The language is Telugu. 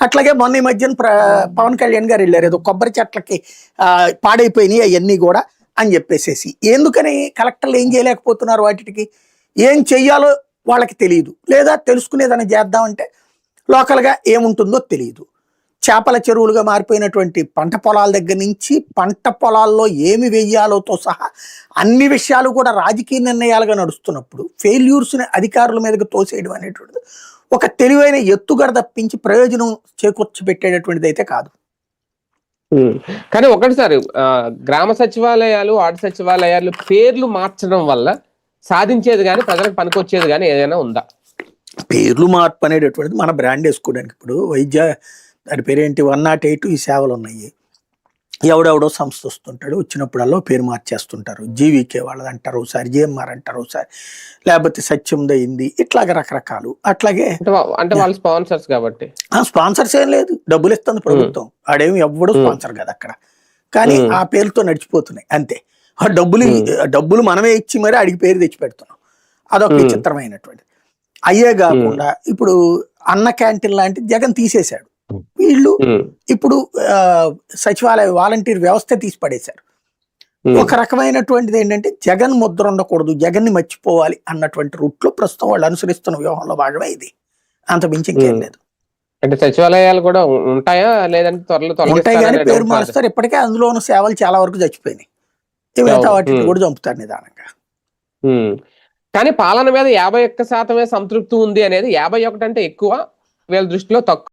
అట్లాగే మొన్న ఈ మధ్యన పవన్ కళ్యాణ్ గారు వెళ్ళారు ఏదో కొబ్బరి చెట్లకి పాడైపోయినాయి అవన్నీ కూడా అని చెప్పేసేసి. ఎందుకని కలెక్టర్లు ఏం చేయలేకపోతున్నారు? వాటికి ఏం చెయ్యాలో వాళ్ళకి తెలియదు, లేదా తెలుసుకునేదని చేద్దామంటే లోకల్గా ఏముంటుందో తెలియదు. చేపల చెరువులుగా మారిపోయినటువంటి పంట పొలాల దగ్గర నుంచి పంట పొలాల్లో ఏమి వెయ్యాలోతో సహా అన్ని విషయాలు కూడా రాజకీయ నిర్ణయాలుగా నడుస్తున్నప్పుడు ఫెయిల్యూర్స్ని అధికారుల మీదకి తోసేయడం అనేటువంటిది ఒక తెలివైన ఎత్తుగడ తప్పించి ప్రయోజనం చేకూర్చిపెట్టేటటువంటిది అయితే కాదు. కానీ ఒకటి సార్, గ్రామ సచివాలయాలు వార్డు సచివాలయాలు పేర్లు మార్చడం వల్ల సాధించేది కానీ ప్రజలకు పనికొచ్చేది కానీ ఏదైనా ఉందా? పేర్లు మార్పు అనేటటువంటిది మన బ్రాండ్ వేసుకోవడానికి. ఇప్పుడు దాని పేరేంటి 108 ఈ సేవలు ఉన్నాయి. ఎవడెవడో సంస్థ వస్తుంటాడు, వచ్చినప్పుడల్లా పేరు మార్చేస్తుంటారు. జీవీకే వాళ్ళది అంటారు ఒకసారి, జిఎంఆర్ అంటారు ఒకసారి, లేకపోతే సత్యందయింది, ఇట్లాగే రకరకాలు. అట్లాగే అంటే వాళ్ళు స్పాన్సర్స్ కాబట్టి స్పాన్సర్స్ ఏం లేదు, డబ్బులు ఇస్తుంది ప్రభుత్వం. ఆడేమి ఎవ్వడు స్పాన్సర్ కదా అక్కడ, కానీ ఆ పేరుతో నడిచిపోతున్నాయి అంతే. ఆ డబ్బులు మనమే ఇచ్చి మరి అడిగి పేరు తెచ్చి పెడుతున్నాం. అదొక విచిత్రమైనటువంటి. అయ్యే కాకుండా ఇప్పుడు అన్న క్యాంటీన్ లాంటి జగన్ తీసేశాడు. వీళ్ళు ఇప్పుడు సచివాలయ వాలంటీర్ వ్యవస్థ తీసి పడేశారు. ఒక రకమైనటువంటిది ఏంటంటే జగన్ ముద్ర ఉండకూడదు, జగన్ ని మర్చిపోవాలి అన్నటువంటి రూట్ లో ప్రస్తుతం వాళ్ళు అనుసరిస్తున్న వ్యూహంలో భాగమే ఇది. అంత మించి ఇంకేం లేదు. అంటే సచివాలయాలు కూడా ఉంటాయా లేదంటే త్వరలో ఉంటాయి కానీ పేరు మారుస్తారు. ఇప్పటికే అందులో ఉన్న సేవలు చాలా వరకు చచ్చిపోయినాయి. మిగతా వాటిని కూడా చంపుతారు నిదానంగా. కానీ పాలన మీద 51% సంతృప్తి ఉంది అనేది 51 అంటే ఎక్కువ, వీళ్ళ దృష్టిలో తక్కువ.